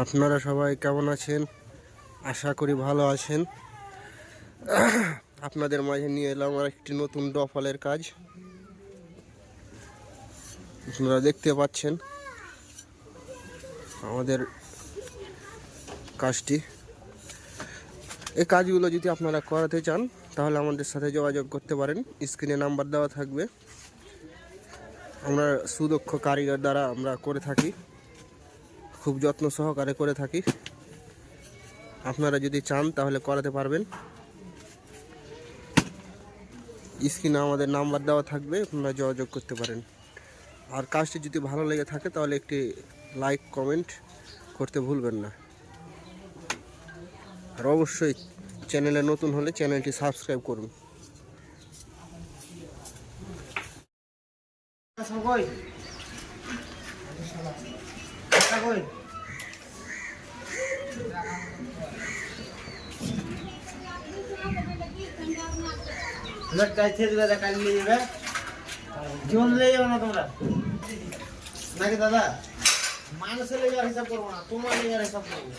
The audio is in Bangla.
আপনারা সবাই কেমন আছেন? আশা করি ভালো আছেন। আপনাদের মাঝে নিয়ে এলাম আর একটি নতুন ডফলের কাজ। আপনারা দেখতে পাচ্ছেন আমাদের কাজটি। এই কাজগুলো যদি আপনারা করাতে চান তাহলে আমাদের সাথে যোগাযোগ করতে পারেন। স্ক্রিনে নাম্বার দেওয়া থাকবে। আমরা সুদক্ষ কারিগর দ্বারা আমরা করে থাকি, খুব যত্ন সহকারে করে থাকি। আপনারা যদি চান তাহলে করাতে পারবেন। স্ক্রিনে আমাদের নাম্বার দেওয়া থাকবে, আপনারা যোগাযোগ করতে পারেন। আর কাজটি যদি ভালো লেগে থাকে তাহলে একটি লাইক কমেন্ট করতে ভুলবেন না। আর অবশ্যই চ্যানেলে নতুন হলে চ্যানেলটি সাবস্ক্রাইব করুন। জীবন লে যাবে না তোমরা নাকি দাদা? মানুষের লেগে হিসাব করবো না, তোমার লেগে হিসাব করবো।